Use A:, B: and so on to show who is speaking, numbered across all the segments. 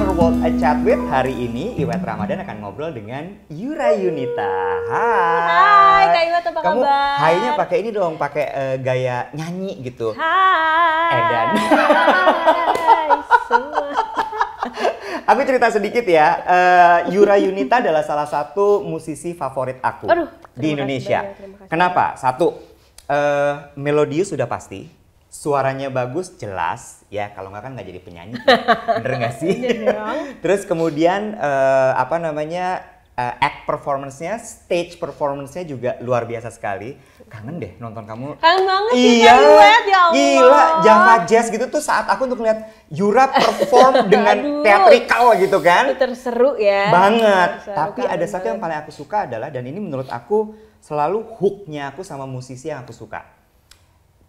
A: Her World A Chat With. Hari ini Iwet Ramadan akan ngobrol dengan Yura Yunita.
B: Hai Kak Iwet, apa
A: Kamu
B: kabar?
A: hai-nya pakai ini dong, pakai gaya nyanyi gitu.
B: Hai.
A: Edan.
B: Hai semua.
A: Aku cerita sedikit ya, Yura Yunita adalah salah satu musisi favorit aku
B: Aduh,
A: di
B: terima
A: Indonesia.
B: kasih banyak, terima kasih.
A: Kenapa? Satu, melodius sudah pasti, suaranya bagus, jelas, ya kalau nggak kan nggak jadi penyanyi, bener nggak sih?
B: Bener dong.
A: Terus kemudian act performance-nya, stage performance-nya juga luar biasa sekali. Kangen deh nonton kamu.
B: Kangen banget ya
A: Iya,
B: Kak Iwet, ya Allah.
A: gila, Java Jazz gitu tuh saat aku untuk lihat Yura perform dengan
B: Aduh.
A: teatrikal gitu kan.
B: Itu terseru ya.
A: Banget.
B: Terseru,
A: Tapi ada
B: kangen
A: satu yang
B: banget.
A: paling aku suka adalah, dan ini menurut aku selalu hook-nya aku sama musisi yang aku suka.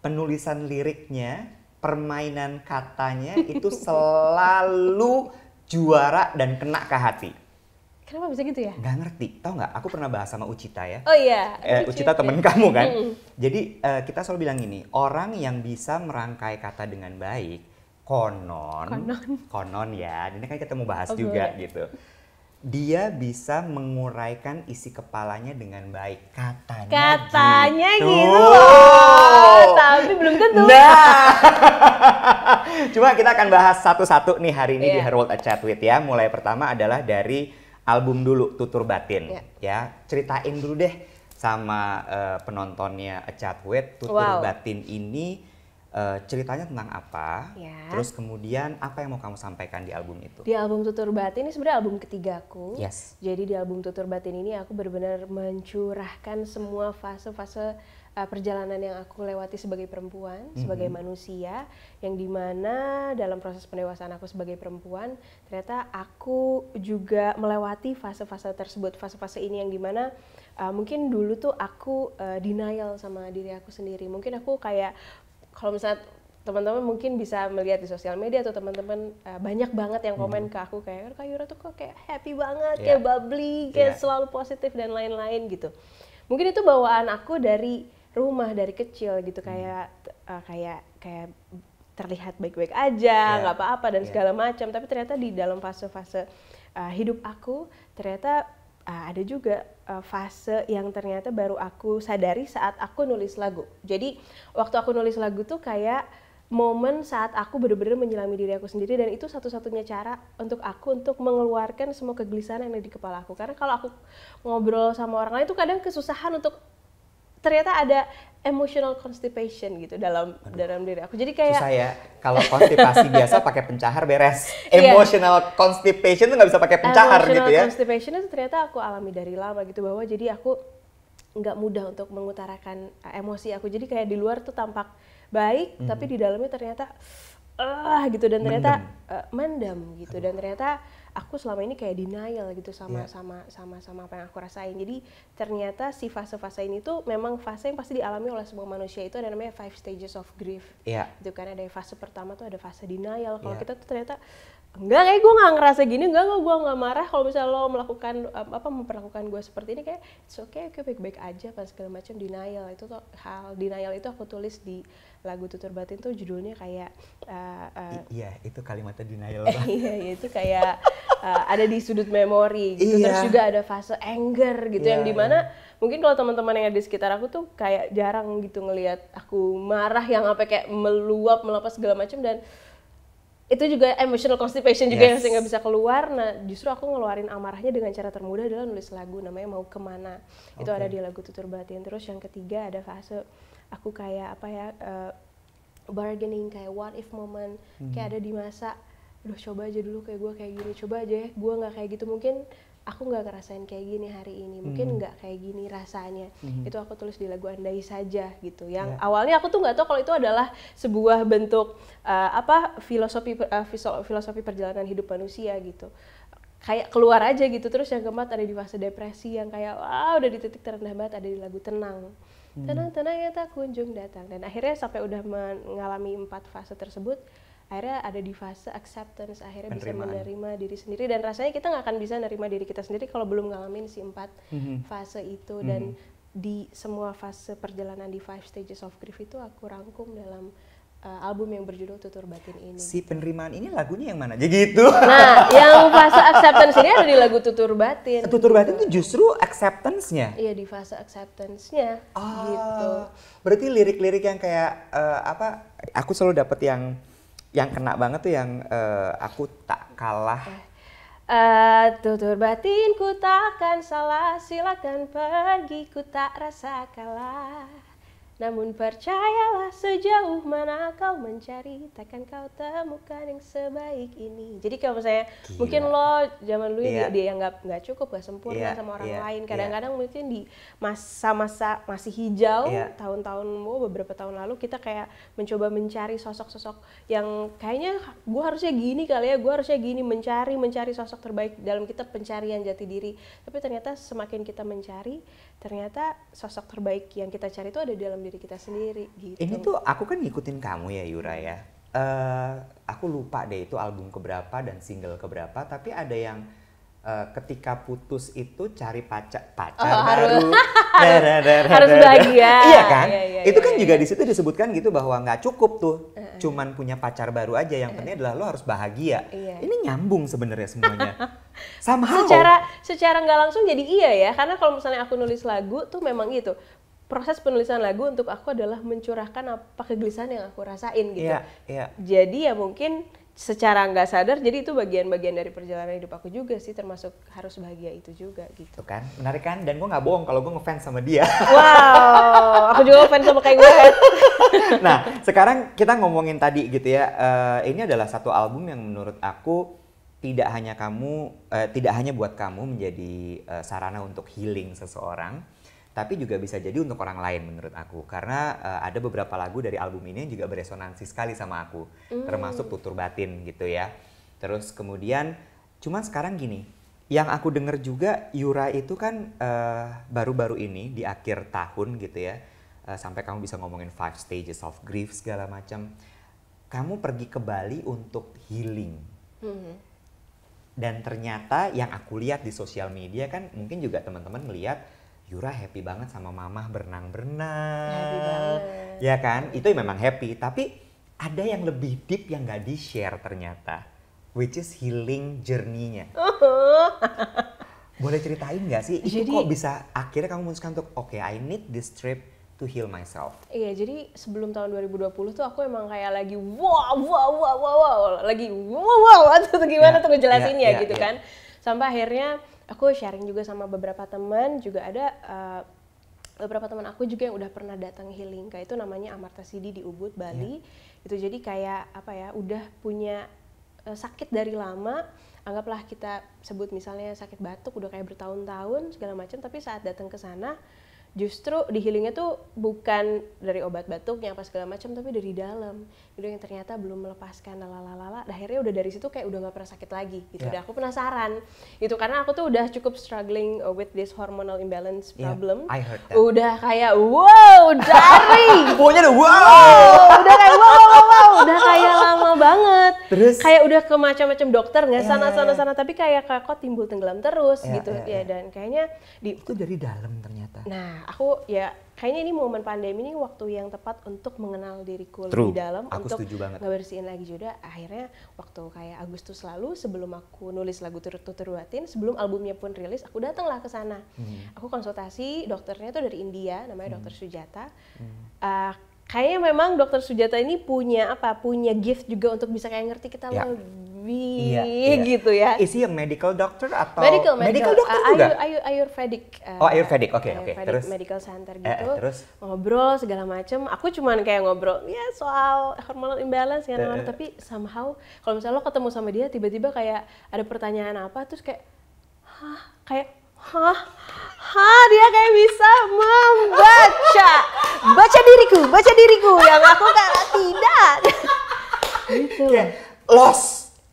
A: Penulisan liriknya, permainan katanya itu selalu juara dan kena ke hati.
B: Kenapa bisa gitu ya?
A: Nggak ngerti, tau nggak? Aku pernah bahas sama Ucita ya.
B: Oh iya.
A: Ucita temen kamu kan. Jadi kita selalu bilang gini, orang yang bisa merangkai kata dengan baik, konon ya. Ini kan kita mau bahas juga
B: boleh.
A: gitu. Dia bisa menguraikan isi kepalanya dengan baik,
B: Katanya
A: gitu.
B: gitu loh. Tapi belum tentu.
A: Nah, cuma kita akan bahas satu-satu nih hari ini di
B: Iya.
A: Her World A Chat With ya. Mulai pertama adalah dari album dulu, Tutur Batin.
B: Iya.
A: Ya, ceritain dulu deh sama penontonnya A Chat With, Tutur
B: Wow.
A: Batin ini ceritanya tentang apa?
B: Ya.
A: Terus kemudian apa yang mau kamu sampaikan di album itu?
B: Di album Tutur Batin ini sebenarnya album ketigaku.
A: Yes.
B: Jadi di album Tutur Batin ini aku benar-benar mencurahkan semua fase-fase perjalanan yang aku lewati sebagai perempuan, sebagai manusia, yang dimana dalam proses pendewasaan aku sebagai perempuan, ternyata aku juga melewati fase-fase tersebut. Fase-fase ini yang dimana mungkin dulu tuh aku denial sama diri aku sendiri. Mungkin aku kayak, kalau misalnya teman-teman mungkin bisa melihat di sosial media atau teman-teman banyak banget yang komen ke aku kayak, Kak Yura tuh kok kayak happy banget, kayak bubbly, kayak selalu positif dan lain-lain gitu. Mungkin itu bawaan aku dari rumah, dari kecil gitu, kayak terlihat baik-baik aja, nggak apa-apa dan segala macam. Tapi ternyata di dalam fase-fase hidup aku ternyata ada juga fase yang ternyata baru aku sadari saat aku nulis lagu. Jadi waktu aku nulis lagu tuh kayak momen saat aku benar-benar menyelami diri aku sendiri, dan itu satu-satunya cara untuk aku untuk mengeluarkan semua kegelisahan yang ada di kepala aku. Karena kalau aku ngobrol sama orang lain tuh kadang kesusahan untuk, ternyata ada emotional constipation gitu dalam diri aku. Jadi kayak
A: Susah ya, kalau konstipasi biasa pakai pencahar beres.
B: Iya.
A: Emotional constipation tuh nggak bisa pakai pencahar gitu ya.
B: constipation itu ternyata aku alami dari lama gitu, bahwa jadi aku nggak mudah untuk mengutarakan emosi aku. Jadi kayak di luar tuh tampak baik, tapi di dalamnya ternyata gitu, dan ternyata mendam gitu, dan ternyata aku selama ini kayak denial gitu sama apa yang aku rasain. Jadi ternyata si fase-fase ini tuh memang fase yang pasti dialami oleh semua manusia. Itu ada namanya 5 stages of grief.
A: Iya.
B: Itu kan ada fase pertama tuh ada fase denial. Kalau kita tuh ternyata enggak, kayak gue nggak ngerasa gini, enggak gue nggak marah kalau misalnya lo melakukan memperlakukan gue seperti ini, kayak it's okay, baik-baik aja, pas segala macam. Denial itu tuh, hal denial itu aku tulis di lagu Tutur Batin tuh, judulnya kayak
A: Iya, itu kalimatnya denial.
B: iya, itu kayak ada di sudut memori gitu.
A: Iya.
B: Terus juga ada fase anger gitu, yang dimana mungkin kalau teman-teman yang ada di sekitar aku tuh kayak jarang gitu ngelihat aku marah yang apa kayak meluap segala macam, dan itu juga emotional constipation juga yang saya nggak bisa keluar. Nah justru aku ngeluarin amarahnya dengan cara termudah adalah nulis lagu namanya Mau Kemana. Itu ada di lagu Tutur Batin. Terus yang ketiga ada fase aku kayak bargaining, kayak what if moment, kayak ada di masa, aduh coba aja dulu kayak gue kayak gini, coba aja ya gue nggak kayak gitu, mungkin aku nggak ngerasain kayak gini hari ini, mungkin nggak kayak gini rasanya. Itu aku tulis di lagu Andai Saja gitu, yang awalnya aku tuh nggak tahu kalau itu adalah sebuah bentuk filosofi perjalanan hidup manusia gitu, kayak keluar aja gitu. Terus yang keempat ada di fase depresi, yang kayak udah di titik terendah banget, ada di lagu Tenang. Tenang yang tak kunjung datang. Dan akhirnya sampai udah mengalami 4 fase tersebut, akhirnya ada di fase acceptance, akhirnya bisa menerima diri sendiri. Dan rasanya kita nggak akan bisa nerima diri kita sendiri kalau belum ngalamin si 4 fase itu. Dan di semua fase perjalanan di 5 stages of grief itu aku rangkum dalam album yang berjudul Tutur Batin ini.
A: Si penerimaan ini lagunya yang mana aja gitu?
B: Nah, yang fase acceptance ini ada di lagu Tutur Batin.
A: Tutur Batin itu justru acceptance-nya?
B: Iya, di fase acceptance-nya gitu.
A: Berarti lirik-lirik yang kayak aku selalu dapet yang kena banget tuh yang aku tak kalah.
B: Tutur batinku takkan salah, silakan pergi, ku tak rasa kalah. Namun percayalah, sejauh mana kau mencari, takkan kau temukan yang sebaik ini. Jadi kalau misalnya mungkin lo zaman dulu dia anggap nggak cukup, nggak sempurna sama orang lain. Kadang-kadang mungkin di masa-masa masih hijau, tahun-tahun beberapa tahun lalu kita kayak mencoba mencari sosok-sosok yang kayaknya gue harusnya gini kali ya, gue harusnya gini, mencari sosok terbaik dalam kita, pencarian jati diri. Tapi ternyata semakin kita mencari, ternyata sosok terbaik yang kita cari itu ada di dalam diri kita sendiri gitu.
A: Ini tuh aku kan ngikutin kamu ya Yura ya. Aku lupa deh itu album keberapa dan single keberapa, tapi ada yang ketika putus itu cari pacar baru.
B: Harus bahagia.
A: Iya kan? Itu kan
B: iya.
A: juga di situ disebutkan gitu bahwa nggak cukup tuh cuman punya pacar baru aja, yang penting adalah lo harus bahagia. Ini nyambung sebenarnya semuanya. Somehow.
B: Secara nggak langsung jadi iya ya, karena kalau misalnya aku nulis lagu tuh memang gitu. Proses penulisan lagu untuk aku adalah mencurahkan apa kegelisahan yang aku rasain gitu. Jadi ya mungkin secara nggak sadar, jadi itu bagian-bagian dari perjalanan hidup aku juga sih, termasuk harus bahagia itu juga gitu.
A: Tuh kan, menarik kan? Dan gue nggak bohong kalau gue ngefans sama dia.
B: Wow, aku juga ngefans sama kayak gue.
A: Nah, sekarang kita ngomongin tadi gitu ya. Ini adalah satu album yang menurut aku tidak hanya buat kamu menjadi sarana untuk healing seseorang, tapi juga bisa jadi untuk orang lain menurut aku. Karena ada beberapa lagu dari album ini yang juga beresonansi sekali sama aku, termasuk Tutur Batin gitu ya. Terus kemudian, cuman sekarang gini, yang aku denger juga Yura itu kan baru-baru ini di akhir tahun gitu ya, sampai kamu bisa ngomongin 5 stages of grief segala macam. Kamu pergi ke Bali untuk healing. Dan ternyata yang aku lihat di sosial media kan, mungkin juga teman-teman melihat Yura happy banget sama mamah berenang-berenang.
B: Happy banget.
A: Ya kan, itu memang happy. Tapi ada yang lebih deep yang gak di-share ternyata. Which is healing journey-nya. Boleh ceritain gak sih? Itu kok bisa akhirnya kamu memutuskan untuk oke, I need this trip to heal myself.
B: Iya, jadi sebelum tahun 2020 tuh aku emang kayak lagi wow, lagi wow, atau gimana tuh ngejelasinnya gitu kan. Sampai akhirnya aku sharing juga sama beberapa teman, juga ada beberapa teman aku juga yang udah pernah datang healing, kayak itu namanya Amarta Sidi di Ubud, Bali. Itu jadi kayak apa ya, udah punya sakit dari lama, anggaplah kita sebut misalnya sakit batuk udah kayak bertahun-tahun segala macam, tapi saat datang ke sana justru di healingnya tuh bukan dari obat batuknya apa segala macam, tapi dari dalam itu yang ternyata belum melepaskan lalalala. Akhirnya udah dari situ kayak udah nggak pernah sakit lagi gitu. Dan aku penasaran itu karena aku tuh udah cukup struggling with this hormonal imbalance problem.
A: I heard that.
B: Udah kayak wow dari
A: pokoknya udah wow,
B: udah kayak wow, udah kayak lama banget.
A: Terus
B: kayak udah ke macam-macam dokter nggak sana, tapi kayak kok timbul tenggelam terus gitu ya. Dan kayaknya
A: itu dari dalam ternyata.
B: Nah, aku ya kayaknya ini momen pandemi ini waktu yang tepat untuk mengenal diriku lebih dalam,
A: aku
B: untuk
A: ngebersihin
B: lagi juga. Akhirnya waktu kayak Agustus lalu sebelum aku nulis lagu Tutur Batin, sebelum albumnya pun rilis, aku datanglah ke sana. Aku konsultasi, dokternya tuh dari India, namanya Dokter Sujata. Kayaknya memang Dokter Sujata ini punya gift juga untuk bisa kayak ngerti kita lebih gitu ya.
A: Is he a medical doctor atau
B: medical
A: doctor juga?
B: Ayurvedic.
A: Ayurvedic, oke.
B: Terus medical center gitu.
A: Terus
B: ngobrol segala macem. Aku cuman kayak ngobrol ya soal hormonal imbalance kan, tapi somehow kalau misalnya lo ketemu sama dia tiba-tiba kayak ada pertanyaan apa terus kayak dia kayak bisa baca diriku yang aku kayak tidak gitu.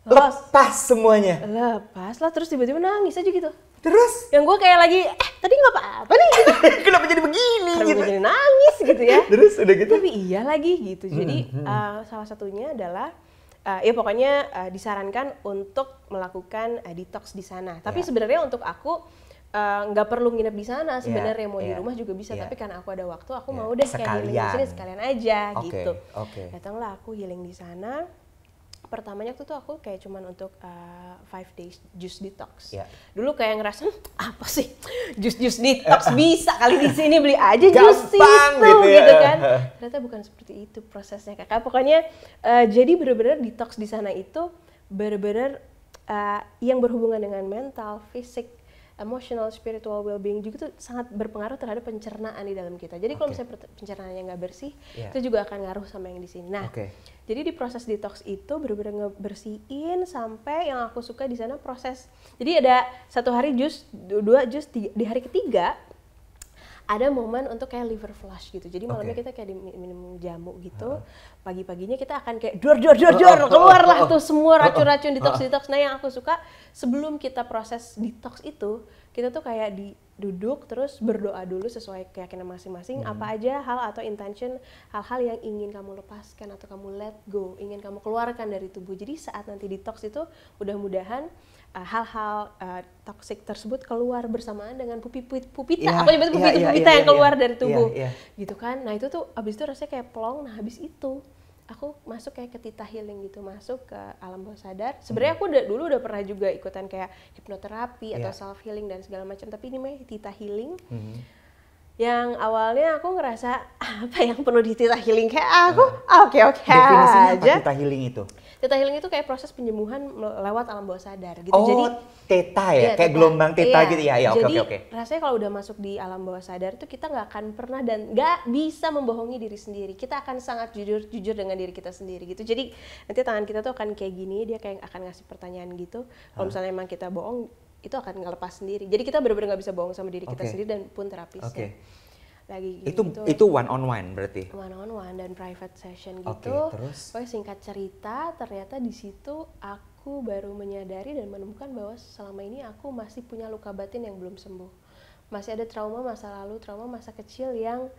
A: Lepas semuanya.
B: Lepas lah, terus tiba-tiba nangis aja gitu.
A: Terus?
B: Yang gue kayak lagi, tadi nggak apa-apa nih.
A: Kenapa jadi begini?
B: Kenapa jadi nangis gitu ya.
A: Terus udah gitu?
B: Tapi iya lagi gitu. Jadi salah satunya adalah, ya pokoknya disarankan untuk melakukan detox di sana. Tapi sebenarnya untuk aku, nggak perlu nginep di sana sebenarnya, mau di rumah juga bisa, tapi karena aku ada waktu, aku mau deh kayak healing di sini sekalian aja gitu. Datanglah aku healing di sana. Pertamanya tuh aku kayak cuman untuk 5 days juice detox. Dulu kayak ngerasa apa sih juice detox bisa kali di sini, beli aja juice itu gitu kan. Ternyata bukan seperti itu prosesnya kakak. Pokoknya jadi benar-benar detox di sana itu benar-benar yang berhubungan dengan mental, fisik, emotional, spiritual well-being juga tuh sangat berpengaruh terhadap pencernaan di dalam kita. Jadi kalau misalnya pencernaannya nggak bersih, itu juga akan ngaruh sama yang di sini. Nah, jadi di proses detox itu benar-benar ngebersihin sampai yang aku suka di sana proses. Jadi ada 1 hari jus, 2 jus, di hari ketiga ada momen untuk kayak liver flush gitu. Jadi malamnya kita kayak minum jamu gitu. Pagi-paginya kita akan kayak dor keluarlah tuh semua racun-racun detox. Nah, yang aku suka sebelum kita proses detox itu, kita tuh kayak duduk terus berdoa dulu sesuai keyakinan masing-masing, apa aja hal atau intention, hal-hal yang ingin kamu lepaskan atau kamu let go, ingin kamu keluarkan dari tubuh. Jadi saat nanti detox itu mudah-mudahan hal-hal toksik tersebut keluar bersamaan dengan pupita, aku nyebut pupita yang keluar dari tubuh, gitu kan. Nah itu tuh abis itu rasanya kayak plong. Nah habis itu aku masuk kayak ke Theta Healing gitu, masuk ke alam bawah sadar. Sebenarnya aku dulu udah pernah juga ikutan kayak hipnoterapi atau self healing dan segala macam, tapi ini mah Theta Healing. Yang awalnya aku ngerasa apa yang perlu di Theta Healing, kayak aku oke
A: definisinya
B: aja.
A: Apa Theta Healing itu?
B: Theta Healing itu kayak proses penyembuhan lewat alam bawah sadar gitu.
A: Jadi Theta ya, kayak gelombang Theta gitu ya.
B: Oke. Rasanya kalau udah masuk di alam bawah sadar itu kita nggak akan pernah dan nggak bisa membohongi diri sendiri. Kita akan sangat jujur dengan diri kita sendiri gitu. Jadi nanti tangan kita tuh akan kayak gini, dia kayak akan ngasih pertanyaan gitu. Kalau misalnya emang kita bohong, itu akan ngelepas sendiri. Jadi kita benar-benar nggak bisa bohong sama diri kita sendiri dan pun terapisnya. Lagi gitu.
A: Itu one on one berarti?
B: One on one dan private session gitu.
A: Terus?
B: Pokoknya singkat cerita, ternyata di situ aku baru menyadari dan menemukan bahwa selama ini aku masih punya luka batin yang belum sembuh. Masih ada trauma masa lalu, trauma masa kecil yang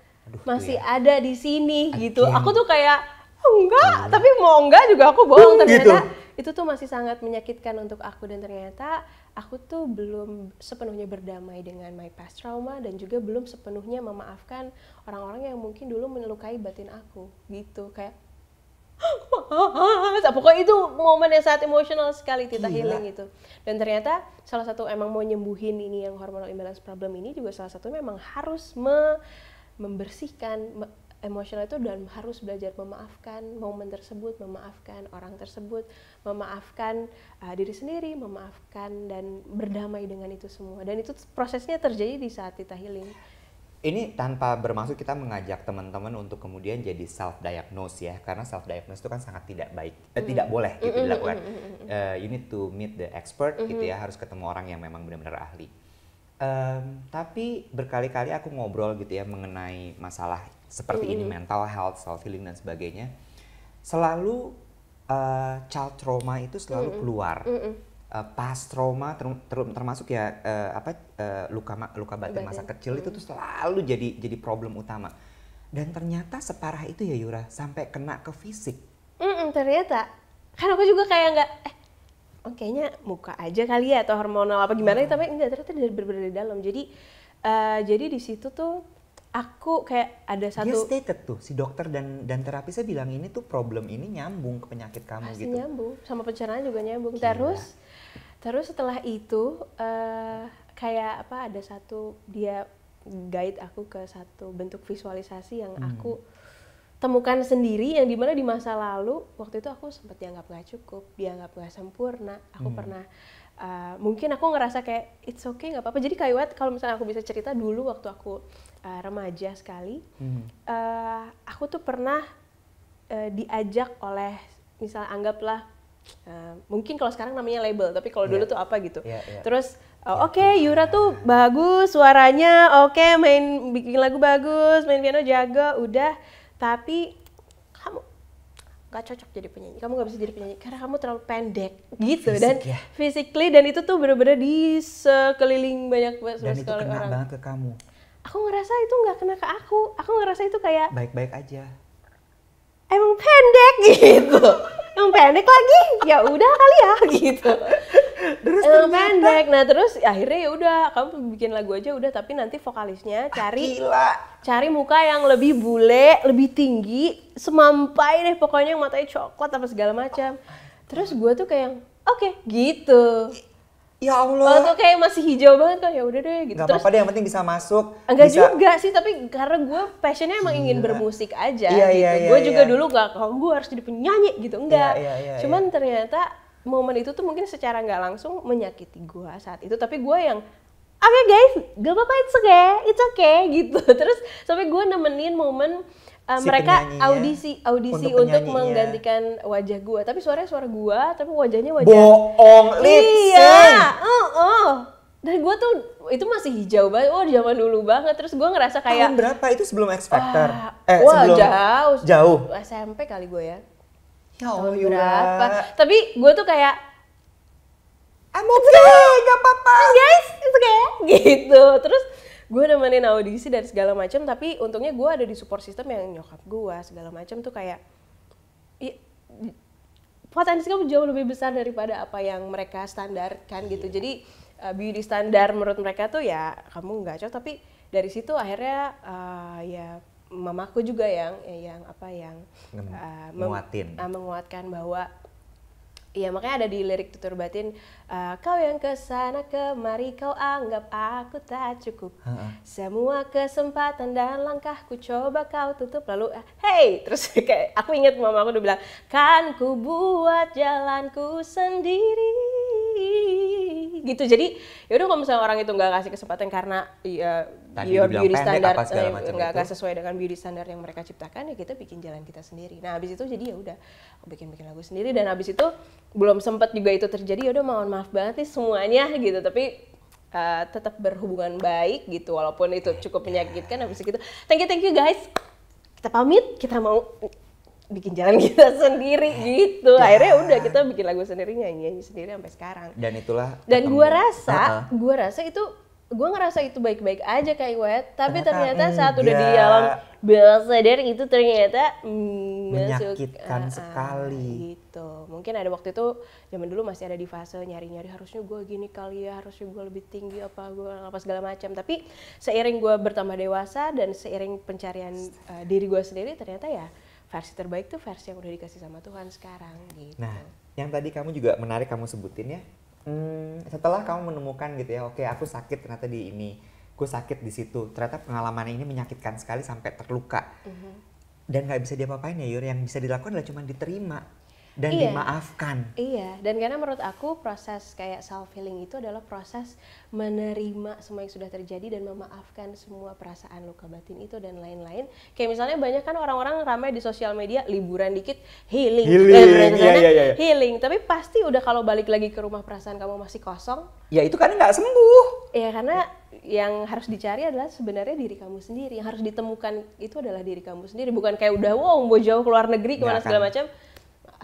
B: masih ada di sini gitu. Aku tuh kayak enggak, tapi mau enggak juga aku bohong. Ternyata itu tuh masih sangat menyakitkan untuk aku, dan ternyata aku tuh belum sepenuhnya berdamai dengan my past trauma dan juga belum sepenuhnya memaafkan orang-orang yang mungkin dulu melukai batin aku gitu. Kayak pokoknya itu momen yang sangat emosional sekali Theta Healing itu. Dan ternyata salah satu emang mau nyembuhin ini yang hormonal imbalance problem ini juga salah satu memang harus membersihkan emosional itu dan harus belajar memaafkan momen tersebut, memaafkan orang tersebut, memaafkan diri sendiri, memaafkan dan berdamai dengan itu semua. Dan itu prosesnya terjadi di saat Theta Healing.
A: Ini tanpa bermaksud kita mengajak teman-teman untuk kemudian jadi self-diagnose ya, karena self-diagnose itu kan sangat tidak baik, tidak boleh gitu dilakukan. You need to meet the expert gitu ya, harus ketemu orang yang memang benar-benar ahli. Tapi berkali-kali aku ngobrol gitu ya mengenai masalah seperti ini, mental health, self healing dan sebagainya. Selalu child trauma itu selalu keluar. Past trauma termasuk ya luka batin masa kecil itu tuh selalu jadi problem utama. Dan ternyata separah itu ya Yura, sampai kena ke fisik.
B: Ternyata kan aku juga kayak nggak kayaknya muka aja kali ya atau hormonal apa gimana, tapi enggak, ternyata dari dalam. Jadi di situ tuh aku kayak ada satu. Dia
A: stated tuh si dokter dan terapisnya bilang ini tuh problem ini nyambung ke penyakit kamu
B: pasti
A: gitu.
B: Nyambung sama pencernaan juga nyambung. Terus setelah itu kayak apa, ada satu dia guide aku ke satu bentuk visualisasi yang aku temukan sendiri, yang dimana di masa lalu waktu itu aku sempat dianggap gak cukup, dianggap gak sempurna. Aku pernah mungkin aku ngerasa kayak it's okay, nggak apa-apa. Jadi kayak kalau misalnya aku bisa cerita dulu waktu aku remaja sekali, aku tuh pernah diajak oleh misalnya anggaplah mungkin kalau sekarang namanya label, tapi kalau dulu tuh apa gitu. Terus oke, Yura tuh bagus suaranya, oke, bikin lagu bagus, main piano jago, udah. Tapi kamu gak cocok jadi penyanyi, kamu gak bisa jadi penyanyi karena kamu terlalu pendek gitu. Dan physically, dan itu tuh bener-bener di sekeliling banyak sekali orang. Dan itu
A: kena banget ke kamu.
B: Aku ngerasa itu gak kena ke aku ngerasa itu kayak
A: baik-baik aja.
B: Emang pendek gitu. Emang pendek lagi, ya udah kali ya gitu. Emang pendek. Nah terus akhirnya ya udah kamu bikin lagu aja udah, tapi nanti vokalisnya cari muka yang lebih bule, lebih tinggi, semampai deh pokoknya, yang matanya coklat apa segala macam. Terus gue tuh kayak oke, gitu.
A: Ya Allah.
B: Tuh kayak masih hijau banget kan, ya udah deh gitu.
A: Gak apa-apa deh, yang penting bisa masuk.
B: Enggak juga sih, tapi karena gue passionnya emang ingin bermusik aja gitu. Gue juga dulu gak, kalau gue harus jadi penyanyi gitu, enggak. Cuman ternyata momen itu tuh mungkin secara nggak langsung menyakiti gue saat itu, tapi gue yang oke guys, gak apa-apa, it's okay gitu. Terus sampai gue nemenin momen mereka audisi untuk menggantikan wajah gue, tapi suaranya suara gue, tapi wajahnya wajah
A: bohong, lip sync.
B: Dan gue tuh itu masih hijau banget, zaman dulu banget. Terus gue ngerasa kayak
A: tahun berapa itu, sebelum X Factor?
B: Sebelum jauh SMP kali gue ya.
A: Ya Allah,
B: berapa? Tapi gue tuh kayak
A: I'm okay, gak apa-apa
B: guys, it's okay gitu. Terus gue nemenin audisi dan segala macam, tapi untungnya gue ada di support system yang nyokap gue segala macam tuh kayak potensi kamu jauh lebih besar daripada apa yang mereka standarkan gitu. Jadi beauty standar menurut mereka tuh ya kamu nggak cocok, tapi dari situ akhirnya ya mamaku juga yang menguatkan bahwa iya, makanya ada di lirik Tutur Batin, kau yang kesana kemari kau anggap aku tak cukup. Semua kesempatan dan langkahku coba kau tutup. Lalu hey, terus kayak aku ingat mama aku udah bilang, kan ku buat jalanku sendiri. Gitu. Jadi yaudah kalau misalnya orang itu nggak kasih kesempatan karena your beauty standard nggak sesuai dengan beauty standard yang mereka ciptakan, ya kita bikin jalan kita sendiri. Nah habis itu jadi ya udah aku bikin lagu sendiri, dan habis itu belum sempat juga itu terjadi, ya udah mohon maaf banget nih semuanya gitu, tapi tetap berhubungan baik gitu walaupun itu cukup menyakitkan. Habis itu thank you guys, kita pamit, kita mau bikin jalan kita sendiri gitu. Akhirnya udah kita bikin lagu sendiri, nyanyi sendiri sampai sekarang.
A: Dan itulah.
B: Dan gue rasa itu, gue ngerasa itu baik-baik aja kayak Iwet, tapi ternyata saat udah di alam bawah sadar itu ternyata
A: menyakitkan sekali.
B: Gitu. Mungkin ada waktu itu zaman dulu masih ada di fase nyari-nyari, harusnya gue gini kali ya, harusnya gue lebih tinggi apa segala macam. Tapi seiring gue bertambah dewasa dan seiring pencarian diri gue sendiri, ternyata ya versi terbaik tuh versi yang udah dikasih sama Tuhan sekarang gitu.
A: Nah, yang tadi kamu juga menarik kamu sebutin ya, setelah kamu menemukan gitu ya, oke aku sakit ternyata di ini, gue sakit di situ, ternyata pengalaman ini menyakitkan sekali sampai terluka, dan nggak bisa diapa-apain ya Yur, yang bisa dilakukan adalah cuma diterima dan dimaafkan.
B: Iya, dan karena menurut aku proses kayak self healing itu adalah proses menerima semua yang sudah terjadi dan memaafkan semua perasaan luka batin itu dan lain-lain. Kayak misalnya banyak kan orang-orang ramai di sosial media, liburan dikit healing. Healing, tapi pasti udah kalau balik lagi ke rumah perasaan kamu masih kosong.
A: Ya itu kan nggak sembuh.
B: Iya, karena yang harus dicari adalah sebenarnya diri kamu sendiri. Yang harus ditemukan itu adalah diri kamu sendiri, bukan kayak udah mau jauh ke luar negeri kemana segala macam.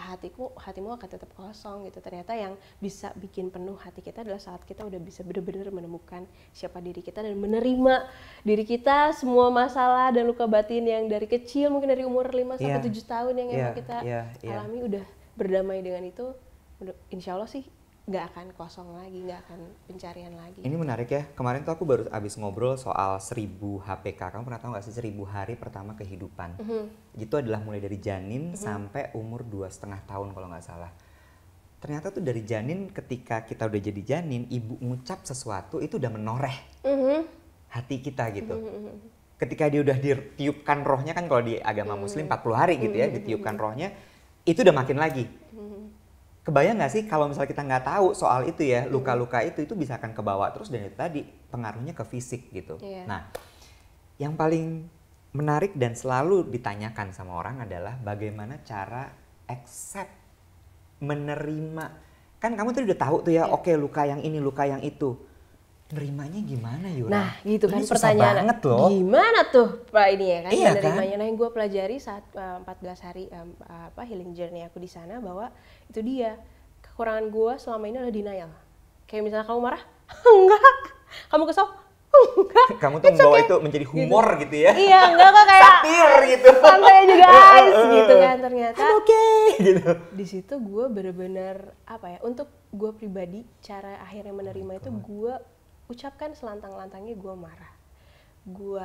B: Hatimu akan tetap kosong gitu. Ternyata yang bisa bikin penuh hati kita adalah saat kita udah bisa benar-benar menemukan siapa diri kita dan menerima diri kita, semua masalah dan luka batin yang dari kecil, mungkin dari umur 5 sampai 7 tahun yang emang kita alami, udah berdamai dengan itu, insya Allah sih nggak akan kosong lagi, nggak akan pencarian lagi.
A: Ini menarik ya, kemarin tuh aku baru abis ngobrol soal 1000 HPK. Kamu pernah tahu nggak sih 1000 hari pertama kehidupan? Itu adalah mulai dari janin sampai umur 2,5 tahun kalau nggak salah. Ternyata tuh dari janin, ketika kita udah jadi janin, ibu ngucap sesuatu itu udah menoreh hati kita gitu. Ketika dia udah ditiupkan rohnya, kan kalau di agama muslim 40 hari gitu ya, ditiupkan rohnya, itu udah makin lagi. Kebayang nggak sih kalau misalnya kita nggak tahu soal itu ya, luka-luka itu bisa akan kebawa terus, dan itu tadi pengaruhnya ke fisik gitu. Nah, yang paling menarik dan selalu ditanyakan sama orang adalah bagaimana cara accept, menerima. Kan kamu tadi udah tahu tuh ya, oke luka yang ini, luka yang itu. Nerimanya gimana Yura?
B: Nah gitu kan
A: ini
B: pertanyaan,
A: banget loh.
B: Gimana tuh Pak ini ya kan,
A: iya,
B: menerimanya. Nah yang gue pelajari saat 14 hari healing journey aku di sana, bahwa itu dia kekurangan gue selama ini adalah denial. Kayak misalnya kamu marah, enggak. Kamu kesel, enggak.
A: Kamu tuh membawa itu menjadi humor gitu ya.
B: Iya, enggak kok kayak
A: satir gitu.
B: santai aja guys gitu Dan ternyata
A: I'm okay gitu.
B: Di situ gue bener-bener apa ya? Untuk gue pribadi, cara akhirnya menerima itu gue ucapkan selantang-lantangnya gue marah. Gue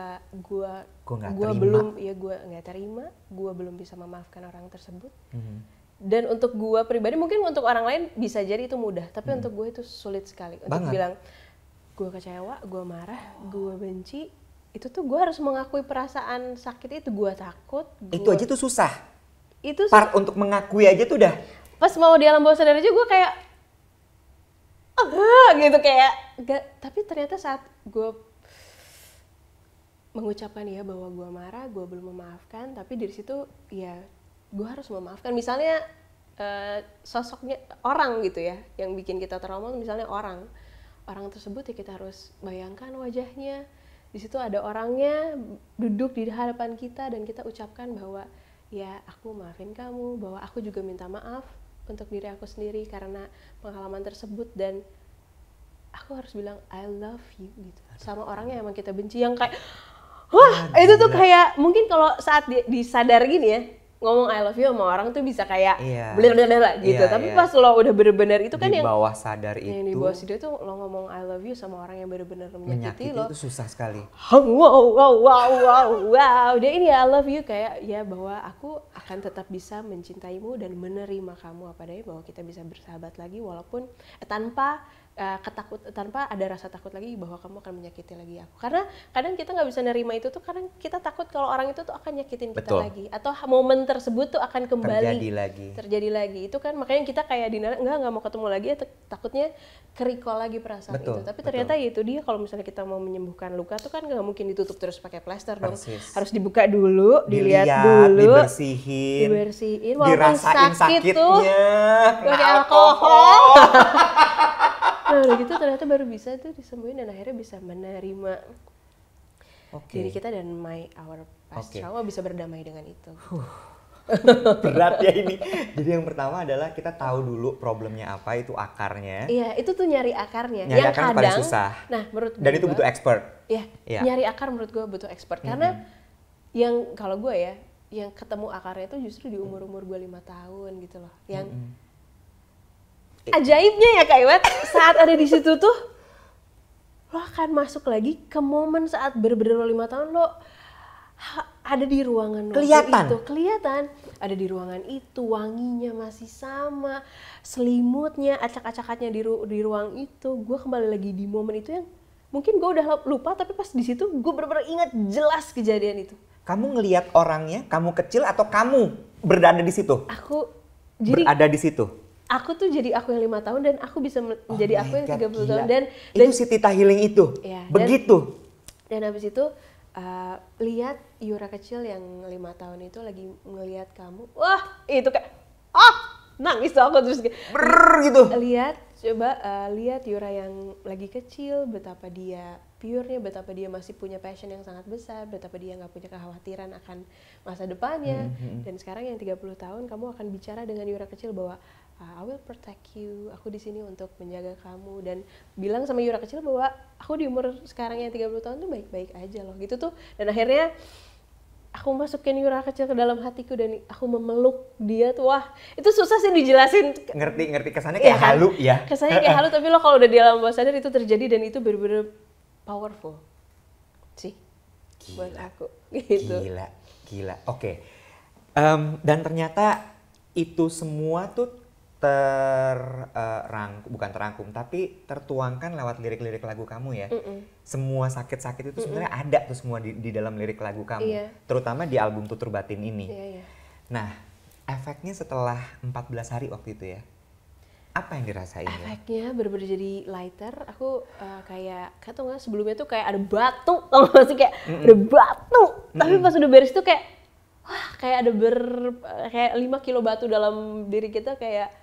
B: belum, ya gue nggak terima, gue belum bisa memaafkan orang tersebut. Dan untuk gue pribadi, mungkin untuk orang lain bisa jadi itu mudah, tapi untuk gue itu sulit sekali untuk bilang gue kecewa, gue marah, gue benci. Itu tuh gue harus mengakui perasaan sakit itu, gue takut.
A: Itu aja tuh susah.
B: Itu
A: part untuk mengakui aja tuh udah.
B: Pas mau di alam bawah sadar aja gue kayak gitu kayak gak, tapi ternyata saat gue mengucapkan ya bahwa gue marah, gue belum memaafkan, tapi dari situ ya gue harus memaafkan. Misalnya sosoknya orang gitu ya, yang bikin kita trauma, misalnya orang tersebut ya kita harus bayangkan wajahnya. Di situ ada orangnya duduk di hadapan kita dan kita ucapkan bahwa ya aku maafin kamu, bahwa aku juga minta maaf untuk diri aku sendiri karena pengalaman tersebut, dan aku harus bilang I love you gitu sama orang yang emang kita benci, yang kayak wah itu tuh kayak mungkin kalau saat disadar gini ya, ngomong I love you sama orang tuh bisa kayak blablabla gitu, tapi pas lo udah bener-bener itu kan
A: di
B: yang
A: bawah sadar itu,
B: yang di bawah sadar itu lo ngomong I love you sama orang yang bener-bener menyakiti lo,
A: itu susah sekali.
B: Wow, dia ini ya I love you, kayak ya bahwa aku akan tetap bisa mencintaimu dan menerima kamu apa adanya, bahwa kita bisa bersahabat lagi walaupun tanpa tanpa ada rasa takut lagi bahwa kamu akan menyakiti lagi aku. Karena kadang kita nggak bisa nerima itu tuh karena kita takut kalau orang itu tuh akan nyakitin kita lagi, atau momen tersebut tuh akan kembali terjadi lagi. Itu kan makanya kita kayak nggak mau ketemu lagi, atau takutnya ke-recall lagi perasaan itu. Tapi ternyata ya itu dia, kalau misalnya kita mau menyembuhkan luka tuh kan nggak mungkin ditutup terus pakai plester dong. Harus dibuka dulu, dilihat dulu, dibersihin,
A: dirasain sakitnya,
B: pakai alkohol. Nah udah gitu ternyata baru bisa tuh disembuhin dan akhirnya bisa menerima diri kita dan our past trauma, bisa berdamai dengan itu.
A: Berat ya ini. Jadi yang pertama adalah kita tahu dulu problemnya apa, itu akarnya.
B: Iya, itu tuh nyari akarnya.
A: Nyari
B: yang
A: akar
B: kadang,
A: paling susah.
B: Nah menurut
A: dan itu butuh expert.
B: Iya, nyari akar menurut gue butuh expert. Karena yang kalau gue ya, yang ketemu akarnya itu justru di umur-umur gue 5 tahun gitu loh. Yang ajaibnya ya Kak Iwet, saat ada di situ tuh lo akan masuk lagi ke momen saat bener-bener lo 5 tahun lo ada di ruangan kelihatan ada di ruangan itu, wanginya masih sama, selimutnya, acak-acakatnya di ruang itu. Gue kembali lagi di momen itu yang mungkin gue udah lupa, tapi pas di situ gue bener-bener ingat jelas kejadian itu.
A: Kamu ngelihat orangnya, kamu kecil atau kamu berada di situ?
B: Aku
A: berada di situ.
B: Aku tuh jadi aku yang 5 tahun dan aku bisa menjadi aku yang 30 tahun dan
A: itu si Tita Healing itu.
B: Ya,
A: begitu.
B: Dan habis itu lihat Yura kecil yang 5 tahun itu lagi ngelihat kamu. Wah, itu kayak nangis tuh aku terus
A: gitu.
B: Lihat Yura yang lagi kecil, betapa dia pure-nya, betapa dia masih punya passion yang sangat besar, betapa dia nggak punya kekhawatiran akan masa depannya. Dan sekarang yang 30 tahun kamu akan bicara dengan Yura kecil bahwa I will protect you, aku di sini untuk menjaga kamu, dan bilang sama Yura kecil bahwa aku di umur sekarang yang 30 tahun tuh baik-baik aja loh gitu tuh. Dan akhirnya aku masukin Yura kecil ke dalam hatiku dan aku memeluk dia tuh. Wah, itu susah sih dijelasin.
A: Ngerti kesannya kayak halu ya.
B: Kesannya kayak halu, tapi lo kalau udah di alam bawah sadar itu terjadi dan itu bener-bener powerful sih buat aku gitu.
A: Gila. Oke. Dan ternyata itu semua tuh bukan terangkum tapi tertuangkan lewat lirik-lirik lagu kamu ya. Semua sakit-sakit itu sebenarnya ada tuh semua di dalam lirik lagu kamu. Terutama di album Tutur Batin ini. Nah, efeknya setelah 14 hari waktu itu ya, apa yang dirasain?
B: Efeknya bener-bener jadi lighter. Aku kayak tau gak, sebelumnya tuh kayak ada batu, tau gak sih, kayak ada batu. Tapi pas udah beres tuh kayak wah, kayak ada kayak 5 kilo batu dalam diri kita, kayak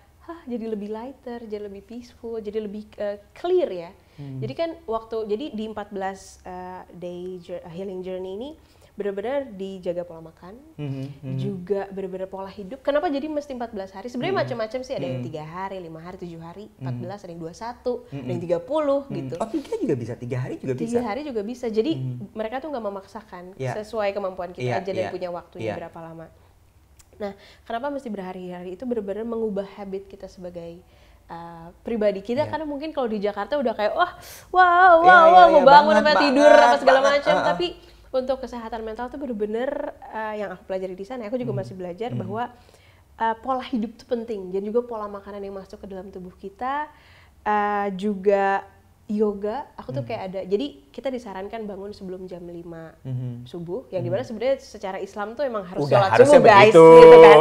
B: jadi lebih lighter, jadi lebih peaceful, jadi lebih clear ya. Jadi kan jadi di 14 day healing journey ini benar-benar dijaga pola makan, juga benar-benar pola hidup. Kenapa jadi mesti 14 hari? Sebenarnya macam-macam sih, ada yang 3 hari, 5 hari, 7 hari, 14, ada yang 21, ada yang 30 gitu.
A: Oh, 3 juga bisa, 3 hari juga bisa?
B: 3 hari juga bisa, jadi mereka tuh nggak memaksakan, sesuai kemampuan kita aja dan punya waktunya berapa lama. Nah, kenapa mesti berhari-hari? Itu benar-benar mengubah habit kita sebagai pribadi kita, karena mungkin kalau di Jakarta udah kayak wow mau bangun sampai tidur apa segala macam, tapi untuk kesehatan mental tuh benar-benar yang aku pelajari di sana, aku juga masih belajar bahwa pola hidup itu penting, dan juga pola makanan yang masuk ke dalam tubuh kita, juga yoga. Aku tuh kayak ada, jadi kita disarankan bangun sebelum jam 5 subuh, yang dimana sebenarnya secara Islam tuh emang harus sholat subuh guys, gitu kan.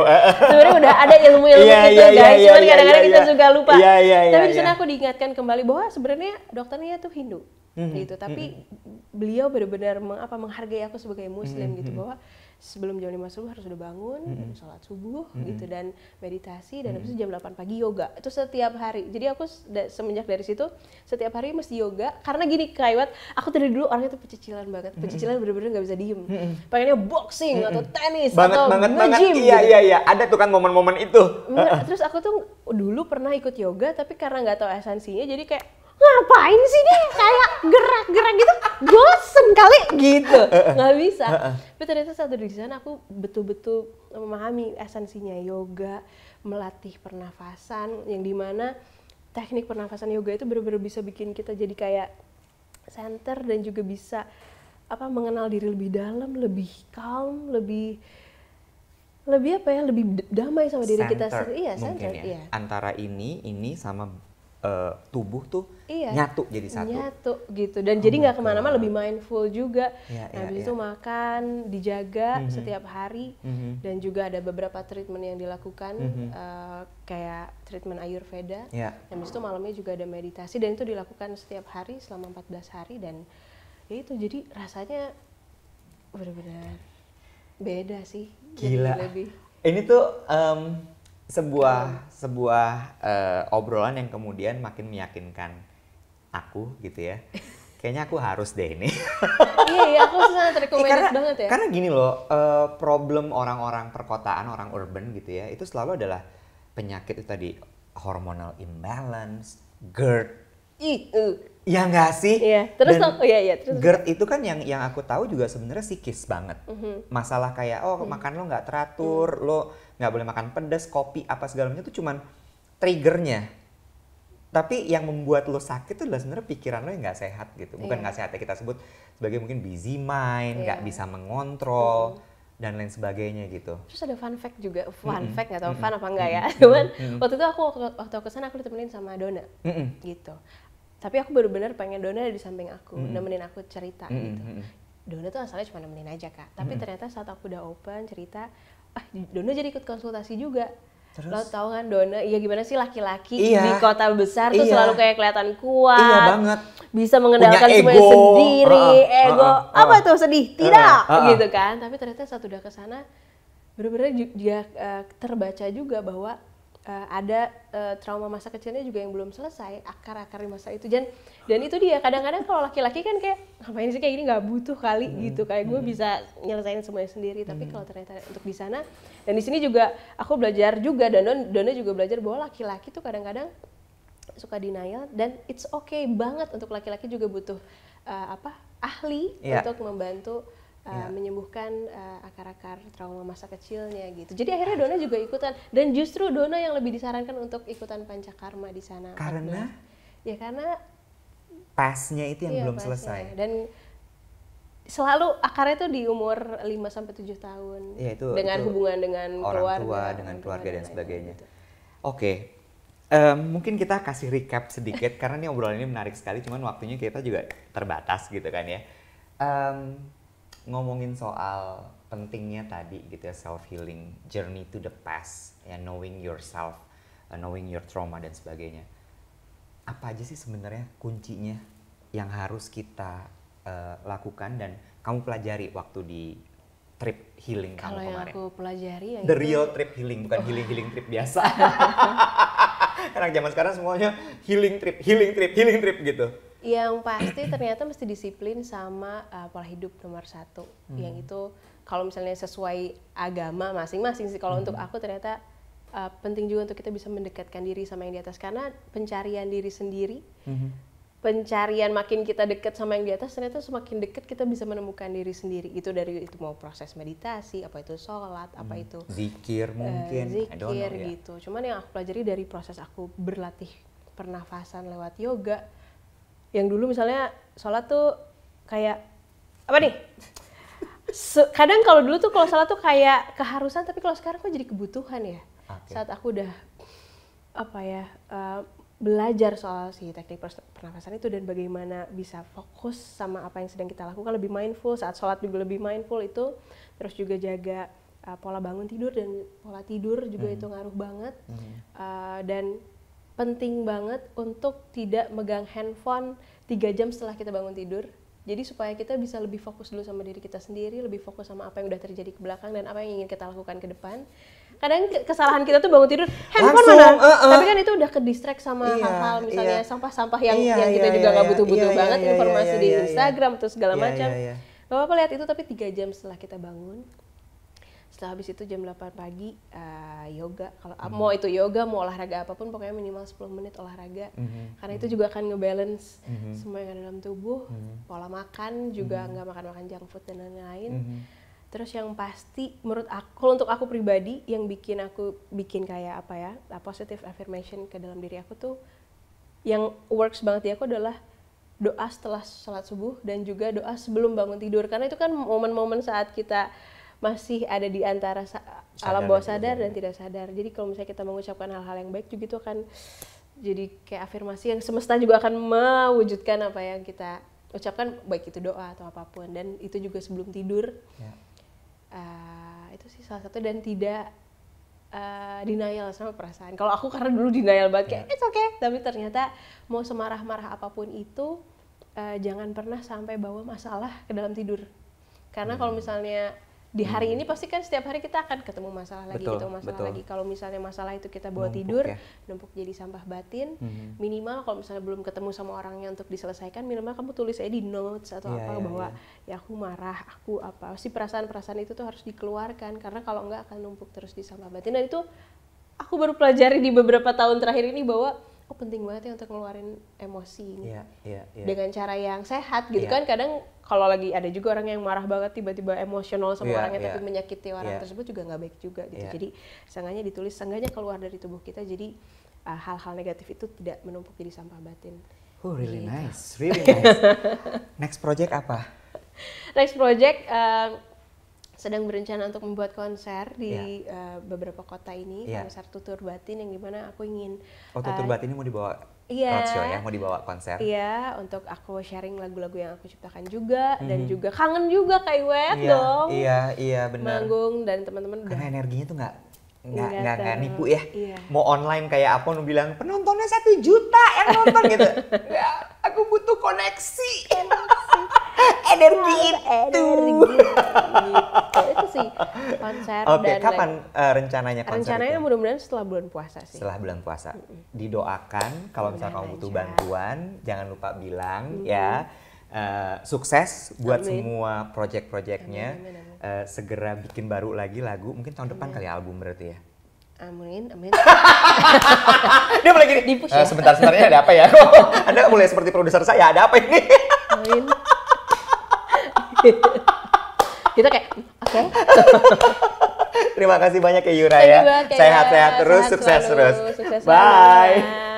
B: Sebenarnya udah ada ilmu-ilmu itu guys, cuman kadang-kadang kita suka lupa. Tapi di sana aku diingatkan kembali bahwa sebenarnya dokternya tuh Hindu, gitu. Tapi beliau benar-benar menghargai aku sebagai Muslim, gitu, bahwa sebelum jam 5 subuh harus udah bangun, sholat subuh gitu, dan meditasi, dan habis itu jam 8 pagi yoga. Itu setiap hari. Jadi aku semenjak dari situ setiap hari mesti yoga, karena gini Kaiwat, aku dari dulu orangnya tuh pecicilan banget. Pecicilan bener-bener gak bisa diem. Pengennya boxing atau tenis atau nge-gym.
A: Iya, ada tuh kan momen-momen itu.
B: Terus aku tuh dulu pernah ikut yoga, tapi karena nggak tahu esensinya, jadi kayak ngapain sih nih kayak gerak-gerak gitu, bosen kali gitu, nggak bisa. Tapi ternyata saat di sana aku betul-betul memahami esensinya yoga, melatih pernafasan, yang dimana teknik pernafasan yoga itu benar-benar bisa bikin kita jadi kayak center, dan juga bisa mengenal diri lebih dalam, lebih calm, lebih damai sama diri kita sendiri. Iya, center. Iya.
A: Antara ini sama tubuh tuh nyatu jadi satu.
B: Nyatu gitu, dan jadi nggak kemana-mana, lebih mindful juga. Habis itu makan dijaga setiap hari, dan juga ada beberapa treatment yang dilakukan, kayak treatment Ayurveda. Habis itu malamnya juga ada meditasi, dan itu dilakukan setiap hari selama 14 hari, dan ya itu jadi rasanya benar-benar beda sih.
A: Gila. Ini tuh sebuah obrolan yang kemudian makin meyakinkan aku gitu ya. Kayaknya aku harus deh ini.
B: Iya, aku sangat recommended banget ya.
A: Karena gini loh, problem orang-orang perkotaan, orang urban gitu ya, itu selalu adalah penyakit itu tadi, hormonal imbalance, GERD. Ya nggak sih?
B: Iya. Terus
A: GERD itu kan yang aku tahu juga sebenarnya psikis banget. Masalah kayak makan lo nggak teratur, lo nggak boleh makan pedas, kopi, apa segala macam itu cuman triggernya. Tapi yang membuat lo sakit itu adalah sebenarnya pikiran lo yang nggak sehat gitu. Bukan nggak sehat ya, kita sebut sebagai mungkin busy mind, nggak bisa mengontrol dan lain sebagainya gitu.
B: Terus ada fun fact juga, fact nggak tahu fun apa enggak ya. Cuman waktu itu waktu aku kesana aku ditemenin sama Dona, gitu. Tapi aku benar-benar pengen Dona ada di samping aku, nemenin aku cerita gitu. Dona tuh asalnya cuma nemenin aja Kak. Tapi ternyata saat aku udah open cerita, Dona jadi ikut konsultasi juga. Terus? Lo tau kan Dona, ya gimana sih laki-laki di kota besar tuh selalu kayak kelihatan kuat. Iya banget. Bisa mengendalikan semuanya sendiri, ego. Apa tuh sedih? Tidak, gitu kan. Tapi ternyata saat udah kesana, benar-benar dia terbaca juga bahwa ada trauma masa kecilnya juga yang belum selesai, akar-akar di masa itu. Dan itu dia, kadang-kadang kalau laki-laki kan kayak ngapain sih kayak gini, nggak butuh kali gitu, kayak gue bisa nyelesain semuanya sendiri. Tapi kalau ternyata untuk di sana dan di sini juga aku belajar juga, dan Dona juga belajar bahwa laki-laki tuh kadang-kadang suka denial, dan it's okay banget untuk laki-laki juga butuh ahli untuk membantu menyembuhkan akar-akar trauma masa kecilnya gitu. Jadi akhirnya Dona juga ikutan, dan justru Dona yang lebih disarankan untuk ikutan pancakarma di sana.
A: Karena?
B: Ya karena
A: pasnya itu yang belum selesai.
B: Dan selalu akarnya tuh di umur 5-7 tahun.
A: Ya, itu
B: dengan hubungan dengan
A: orang tua, dengan keluarga dan sebagainya. Gitu. Oke. Mungkin kita kasih recap sedikit karena ini obrolan ini menarik sekali, cuman waktunya kita juga terbatas gitu kan ya. Ngomongin soal pentingnya tadi gitu ya, self healing, journey to the past, ya, knowing yourself, knowing your trauma dan sebagainya. Apa aja sih sebenarnya kuncinya yang harus kita lakukan dan kamu pelajari waktu di trip healing kamu kemarin?
B: Kalau yang aku pelajari yang
A: the real trip healing, bukan healing trip biasa. Karena zaman sekarang semuanya healing trip gitu.
B: Yang pasti ternyata mesti disiplin sama pola hidup nomor 1. Yang itu kalau misalnya sesuai agama masing-masing sih. Kalau untuk aku ternyata penting juga untuk kita bisa mendekatkan diri sama yang di atas. Karena pencarian diri sendiri pencarian makin kita deket sama yang di atas, ternyata semakin deket kita bisa menemukan diri sendiri. Itu dari itu mau proses meditasi, apa itu sholat, apa itu
A: zikir mungkin, I don't know,
B: zikir gitu. Cuman yang aku pelajari dari proses aku berlatih pernafasan lewat yoga. Yang dulu misalnya sholat tuh kayak apa nih? Kadang kalau dulu tuh kalau sholat tuh kayak keharusan, tapi kalau sekarang kok jadi kebutuhan ya. Saat aku udah belajar soal si teknik pernafasan itu dan bagaimana bisa fokus sama apa yang sedang kita lakukan, lebih mindful, saat sholat juga lebih mindful itu, terus juga jaga pola bangun tidur dan pola tidur juga itu ngaruh banget, dan penting banget untuk tidak megang handphone 3 jam setelah kita bangun tidur. Jadi supaya kita bisa lebih fokus dulu sama diri kita sendiri, lebih fokus sama apa yang udah terjadi ke belakang dan apa yang ingin kita lakukan ke depan. Kadang kesalahan kita tuh bangun tidur, handphone mana? Tapi kan itu udah ke distract sama hal-hal misalnya sampah-sampah yang kita juga nggak butuh-butuh banget, informasi di Instagram atau segala macam. Gak apa-apa lihat itu, tapi 3 jam setelah kita bangun. Setelah habis itu jam 8 pagi yoga. Kalau mau itu yoga, mau olahraga apapun, pokoknya minimal 10 menit olahraga. Karena itu juga akan ngebalance semua yang ada dalam tubuh, pola makan juga nggak makan junk food dan lain-lain. Terus yang pasti menurut aku, untuk aku pribadi yang bikin kayak positive affirmation ke dalam diri aku tuh, yang works banget di aku adalah doa setelah sholat subuh dan juga doa sebelum bangun tidur. Karena itu kan momen-momen saat kita masih ada di antara alam bawah sadar dan tidak sadar. Jadi kalau misalnya kita mengucapkan hal-hal yang baik juga itu akan jadi kayak afirmasi yang semesta juga akan mewujudkan apa yang kita ucapkan, baik itu doa atau apapun. Dan itu juga sebelum tidur. Itu sih salah satu, dan tidak denial sama perasaan. Kalau aku karena dulu denial banget kayak it's okay, tapi ternyata mau semarah-marah apapun itu jangan pernah sampai bawa masalah ke dalam tidur. Karena kalau misalnya di hari ini pasti kan setiap hari kita akan ketemu masalah lagi, lagi. Kalau misalnya masalah itu kita bawa tidur, numpuk jadi sampah batin. Minimal kalau misalnya belum ketemu sama orangnya untuk diselesaikan, minimal kamu tulis aja di notes atau bahwa ya aku marah, aku apa. Si perasaan-perasaan itu tuh harus dikeluarkan, karena kalau enggak akan numpuk terus di sampah batin. Dan itu aku baru pelajari di beberapa tahun terakhir ini bahwa penting banget ya untuk ngeluarin emosi ini dengan cara yang sehat gitu kan. Kadang kalau lagi ada juga orang yang marah banget tiba-tiba emosional sama orangnya tapi menyakiti orang tersebut juga nggak baik juga gitu. Jadi seenggaknya ditulis, seenggaknya keluar dari tubuh kita, jadi hal-hal negatif itu tidak menumpuk jadi sampah batin.
A: Really nice, really nice. Next project apa?
B: Next project sedang berencana untuk membuat konser di beberapa kota ini, konser Tutur Batin yang dimana aku ingin
A: Tutur Batin ini mau dibawa roadshow ya, mau dibawa konser.
B: Iya, untuk aku sharing lagu-lagu yang aku ciptakan juga, dan juga kangen juga kayak Iwet dong.
A: Iya benar.
B: Manggung dan teman-teman
A: karena energinya tuh nggak nipu ya. Mau online kayak apa, nu bilang penontonnya 1 juta yang nonton gitu. Nggak, aku butuh koneksi. energi itu.
B: Itu sih konser.
A: Oke, kapan rencananya konser?
B: Rencananya mudah-mudahan setelah bulan puasa sih.
A: Setelah bulan puasa. Didoakan kalau misalnya kamu butuh bantuan, jangan lupa bilang ya. Sukses buat semua project-projectnya. Segera bikin baru lagi lagu, mungkin tahun depan kali album berarti ya.
B: Amin.
A: Dia mulai gini, sebentar-sebentarnya ada apa ya? Anda mulai seperti produser saya, ada apa ini?
B: Amin. Kita kayak, oke.
A: Terima kasih banyak ya Yura ya. Sehat-sehat terus, sukses terus.
B: Sukses.
A: Bye.